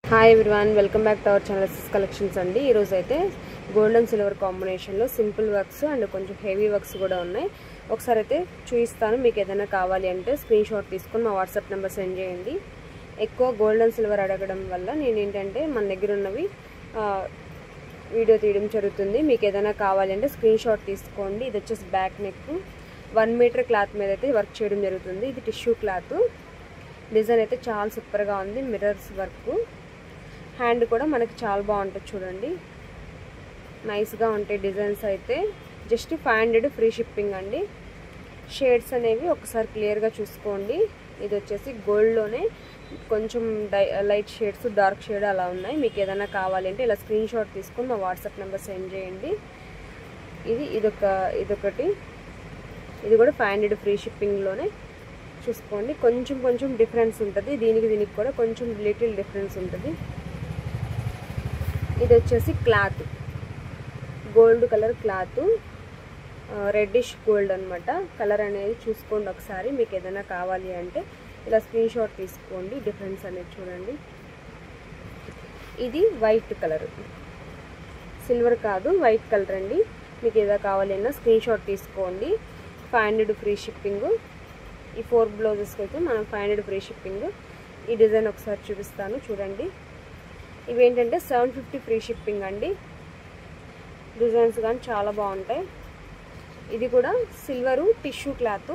Hi everyone, welcome back to our channel SS collections అండి. ఈరోజు అయితే గోల్డ్ అండ్ సిల్వర్ కాంబినేషన్లో సింపుల్ వర్క్స్ అండ్ కొంచెం హెవీ వర్క్స్ కూడా ఉన్నాయి. ఒకసారి అయితే చూపిస్తాను. మీకు ఏదైనా కావాలి అంటే స్క్రీన్ షాట్ తీసుకొని మా వాట్సాప్ నెంబర్ సెండ్ చేయండి. ఎక్కువ గోల్డ్ అండ్ సిల్వర్ అడగడం వల్ల నేను ఏంటంటే మన దగ్గర ఉన్నవి వీడియో తీయడం జరుగుతుంది. మీకు ఏదైనా కావాలి అంటే స్క్రీన్ షాట్ తీసుకోండి. ఇది వచ్చేసి బ్యాక్ నెక్ 1 మీటర్ క్లాత్ మీద అయితే వర్క్ చేయడం జరుగుతుంది. ఇది టిష్యూ క్లాత్. డిజైన్ అయితే చాలా సూపర్గా ఉంది. మిర్రర్స్ వర్క్, హ్యాండ్ కూడా మనకి చాలా బాగుంటుంది. చూడండి, నైస్గా ఉంటాయి డిజైన్స్. అయితే జస్ట్ 500 ఫ్రీ షిప్పింగ్ అండి. షేడ్స్ అనేవి ఒకసారి క్లియర్గా చూసుకోండి. ఇది వచ్చేసి గోల్డ్లోనే కొంచెం లైట్ షేడ్స్, డార్క్ షేడ్ అలా ఉన్నాయి. మీకు ఏదైనా కావాలి అంటే ఇలా స్క్రీన్ షాట్ తీసుకొని మా వాట్సాప్ నెంబర్ సెండ్ చేయండి. ఇదొకటి, ఇది కూడా 500 ఫ్రీ షిప్పింగ్లోనే. చూసుకోండి, కొంచెం డిఫరెన్స్ ఉంటుంది. దీనికి కూడా కొంచెం లిటిల్ డిఫరెన్స్ ఉంటుంది. ఇది వచ్చేసి cloth, gold colour cloth, reddish gold అనమాట. కలర్ అనేది చూసుకోండి ఒకసారి. మీకు ఏదైనా కావాలి అంటే ఇలా స్క్రీన్ షాట్ తీసుకోండి. డిఫరెన్స్ అనేది చూడండి. ఇది వైట్ కలర్, సిల్వర్ కాదు, వైట్ కలర్ అండి. మీకు ఏదో కావాలి అన్నా స్క్రీన్ షాట్ తీసుకోండి. 500 ఫ్రీ షిప్పింగ్. ఈ 4 బ్లౌజెస్కి అయితే మనం 500 ఫ్రీ షిప్పింగ్. ఈ డిజైన్ ఒకసారి చూపిస్తాను చూడండి. ఇవేంటంటే 750 ఫ్రీ షిప్పింగ్ అండి. డిజైన్స్ కానీ చాలా బాగుంటాయి. ఇది కూడా సిల్వరు టిష్యూ క్లాత్.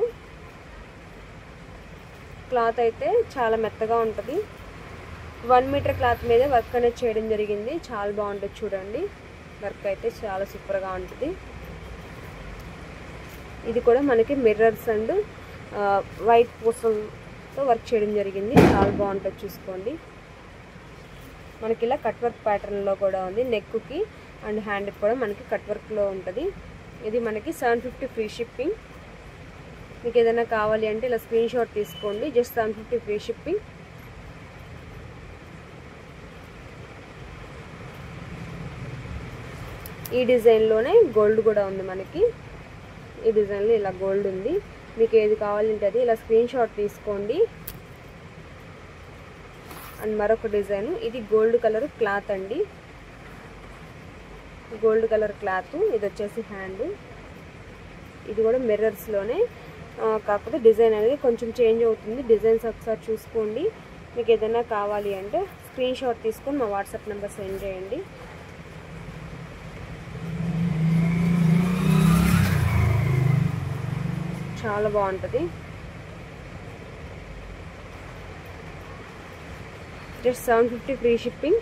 క్లాత్ అయితే చాలా మెత్తగా ఉంటుంది. 1 మీటర్ క్లాత్ మీద వర్క్ అనేది చేయడం జరిగింది. చాలా బాగుంటుంది చూడండి. వర్క్ అయితే చాలా సూపర్గా ఉంటుంది. ఇది కూడా మనకి మిర్రర్స్ అండ్ వైట్ పూసలతో వర్క్ చేయడం జరిగింది. చాలా బాగుంటుంది చూసుకోండి. మనకి ఇలా కట్ వర్క్ ప్యాటర్న్లో కూడా ఉంది. నెక్కి అండ్ హ్యాండ్కి కూడా మనకి కట్ వర్క్లో ఉంటుంది. ఇది మనకి 750 ఫ్రీ షిప్పింగ్. మీకు ఏదైనా కావాలి అంటే ఇలా స్క్రీన్ షాట్ తీసుకోండి. Just 750 free shipping. ఈ డిజైన్లోనే గోల్డ్ కూడా ఉంది మనకి. ఈ డిజైన్లో ఇలా గోల్డ్ ఉంది. మీకు ఏది కావాలంటే అది ఇలా స్క్రీన్ షాట్ తీసుకోండి. అండ్ మరొక డిజైన్, ఇది గోల్డ్ కలర్ క్లాత్ అండి. Gold colour cloth. ఇది వచ్చేసి హ్యాండ్. ఇది కూడా మిర్రర్స్లోనే, కాకపోతే డిజైన్ అనేది కొంచెం చేంజ్ అవుతుంది. డిజైన్స్ ఒకసారి చూసుకోండి. మీకు ఏదైనా కావాలి అంటే స్క్రీన్ షాట్ తీసుకొని మా వాట్సాప్ నెంబర్ సెండ్ చేయండి. చాలా బాగుంటుంది. Just 750 free shipping.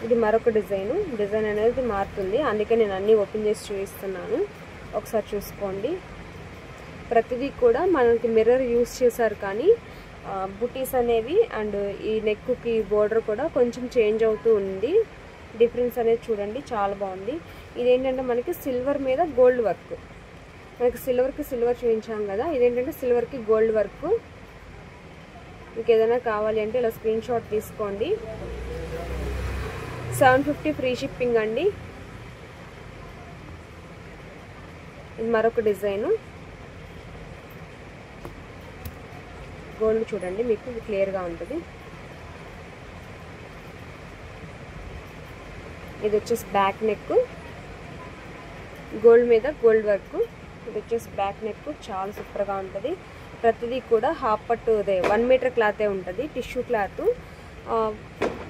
ఇది మరొక డిజైన్. డిజైన్ అనేది మారుతుంది, అందుకే నేను అన్నీ ఓపెన్ చేసి చూపిస్తున్నాను. ఒకసారి చూసుకోండి. ప్రతిదీ కూడా మనకి మిర్రర్ యూస్ చేశారు, కానీ బుటీస్ అనేవి అండ్ ఈ నెక్కి బోర్డర్ కూడా కొంచెం చేంజ్ అవుతూ ఉంది. డిఫరెన్స్ అనేది చూడండి, చాలా బాగుంది. ఇదేంటంటే మనకి సిల్వర్ మీద గోల్డ్ వర్క్. మనకి సిల్వర్కి సిల్వర్ చూపించాం కదా, ఇదేంటంటే సిల్వర్కి గోల్డ్ వర్క్. మీకు ఏదైనా కావాలి అంటే ఇలా స్క్రీన్ షాట్ తీసుకోండి. 750 ఫ్రీ షిప్పింగ్ అండి. ఇది మరొక డిజైను. గోల్డ్ చూడండి, మీకు ఇది క్లియర్గా ఉంటుంది. ఇది వచ్చేసి బ్యాక్ నెక్, గోల్డ్ మీద గోల్డ్ వర్క్. ఇది వచ్చేసి బ్యాక్ నెక్, చాలా సూపర్గా ఉంటుంది. ప్రతిదీ కూడా హాఫ్ పట్టు, అదే 1 మీటర్ క్లాతే ఉంటుంది. Tissue cloth.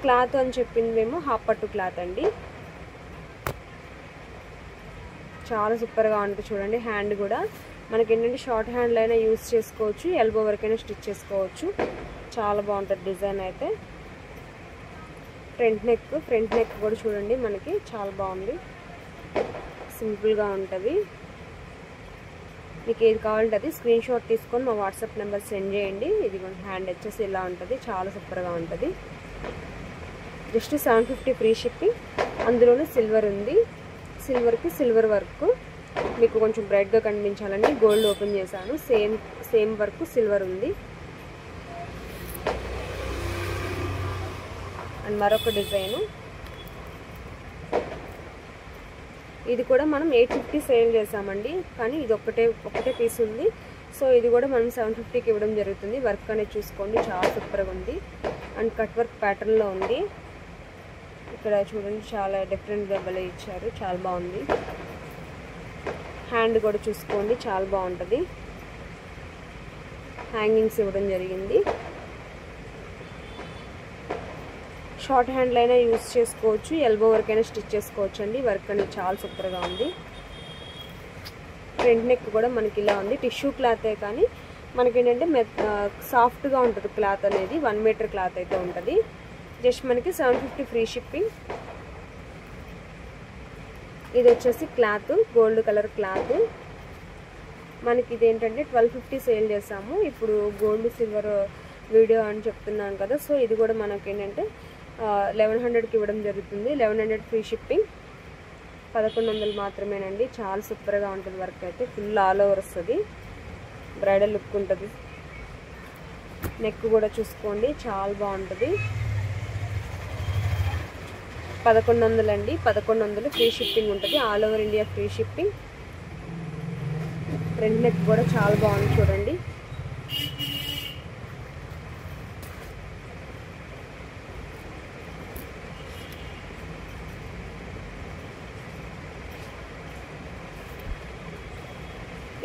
క్లాత్ అని చెప్పిందేమో హాఫ్ పట్టు క్లాత్ అండి. చాలా సూపర్గా ఉంటుంది చూడండి. హ్యాండ్ కూడా మనకి ఏంటంటే షార్ట్ హ్యాండ్లో అయినా యూస్ చేసుకోవచ్చు, ఎల్బో వరకైనా స్టిచ్ చేసుకోవచ్చు. చాలా బాగుంటుంది డిజైన్ అయితే. ఫ్రంట్ నెక్ కూడా చూడండి, మనకి చాలా బాగుంది. సింపుల్గా ఉంటుంది. మీకు ఏది కావాలంటే అది స్క్రీన్ షాట్ తీసుకొని మా వాట్సాప్ నెంబర్ సెండ్ చేయండి. ఇది హ్యాండ్ వచ్చేసి ఇలా ఉంటుంది, చాలా సూపర్గా ఉంటుంది. Just 750 free shipping. అందులోనే సిల్వర్ ఉంది. సిల్వర్కి సిల్వర్ వర్క్. మీకు కొంచెం బ్రైట్గా కనిపించాలని గోల్డ్ ఓపెన్ చేశాను. సేమ్ వర్క్ సిల్వర్ ఉంది. అండ్ మరొక డిజైను. ఇది కూడా మనం 850 సేల్ చేసామండి, కానీ ఇది ఒకటే పీస్ ఉంది. సో ఇది కూడా మనం 750కి ఇవ్వడం జరుగుతుంది. వర్క్ అనేది చూసుకోండి, చాలా సూపర్గా ఉంది అండ్ కట్ వర్క్ ప్యాటర్న్లో ఉంది. ఇక్కడ చూడండి చాలా డిఫరెంట్గా భలే ఇచ్చారు, చాలా బాగుంది. హ్యాండ్ కూడా చూసుకోండి, చాలా బాగుంటుంది. హ్యాంగింగ్స్ ఇవ్వడం జరిగింది. షార్ట్ హ్యాండ్లో అయినా యూజ్ చేసుకోవచ్చు, ఎల్బో వరకు అయినా స్టిచ్ చేసుకోవచ్చు అండి. వర్క్ అనేది చాలా సూపర్గా ఉంది. ఫ్రంట్ నెక్ కూడా మనకి ఇలా ఉంది. టిష్యూ క్లాతే కానీ మనకి ఏంటంటే సాఫ్ట్గా ఉంటుంది క్లాత్ అనేది. 1 మీటర్ క్లాత్ అయితే ఉంటుంది. జస్ట్ మనకి 750 ఫ్రీ షిప్పింగ్. ఇది వచ్చేసి క్లాత్, గోల్డ్ కలర్ క్లాత్. మనకి ఇది ఏంటంటే 1250 సేల్ చేసాము. ఇప్పుడు గోల్డ్ సిల్వర్ వీడియో అని చెప్తున్నాను కదా, సో ఇది కూడా మనకి ఏంటంటే 1100కి ఇవ్వడం జరుగుతుంది. 1100 ఫ్రీ షిప్పింగ్. 1100 మాత్రమేనండి. చాలా సూపర్గా ఉంటుంది. వర్క్ అయితే ఫుల్ ఆల్ ఓవర్ వస్తుంది, బ్రైడల్ లుక్ ఉంటుంది. నెక్ కూడా చూసుకోండి, చాలా బాగుంటుంది. 1100 అండి. 1100 ఫ్రీ షిప్పింగ్ ఉంటుంది. All over India free shipping. Front neck కూడా చాలా బాగుంది చూడండి.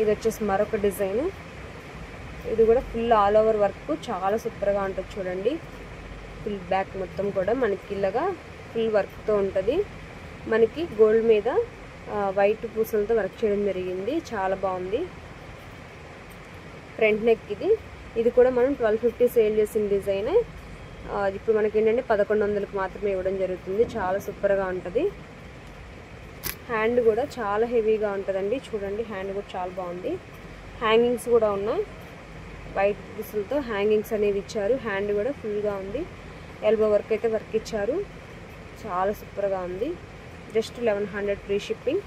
ఇది వచ్చేసి మరొక డిజైన్. ఇది కూడా ఫుల్ ఆల్ ఓవర్ వర్క్, చాలా సూపర్గా ఉంటుంది చూడండి. ఫుల్ బ్యాక్ మొత్తం కూడా మనకి ఇలాగా ఫుల్ వర్క్తో ఉంటుంది. మనకి గోల్డ్ మీద వైట్ పూసలతో వర్క్ చేయడం జరిగింది, చాలా బాగుంది. ఫ్రంట్ నెక్ ఇది కూడా మనం 1250 సేల్ చేసిన డిజైన్. ఇప్పుడు మనకి ఏంటంటే 1100కి మాత్రమే ఇవ్వడం జరుగుతుంది. చాలా సూపర్గా ఉంటుంది. హ్యాండ్ కూడా చాలా హెవీగా ఉంటుందండి. చూడండి హ్యాండ్ కూడా చాలా బాగుంది. హ్యాంగింగ్స్ కూడా ఉన్నాయి, వైట్ పూసలతో హ్యాంగింగ్స్ అనేది ఇచ్చారు. హ్యాండ్ కూడా ఫుల్గా ఉంది. ఎల్బో వర్క్ అయితే వర్క్ ఇచ్చారు, చాలా సూపర్గా ఉంది. Just 1100 free shipping.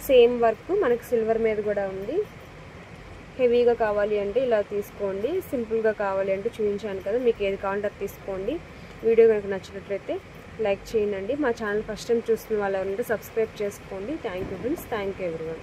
Same work మనకి సిల్వర్ మీద కూడా ఉంది. హెవీగా కావాలి అంటే ఇలా తీసుకోండి, సింపుల్గా కావాలి అంటే చూపించాను కదా, మీకు ఏది కావాలంటే అది తీసుకోండి. వీడియో కనుక నచ్చినట్లయితే లైక్ చేయండి. మా ఛానల్ ఫస్ట్ టైం చూస్తున్న వాళ్ళు ఎవరంటే సబ్స్క్రైబ్ చేసుకోండి. Thank you friends, thank you everyone.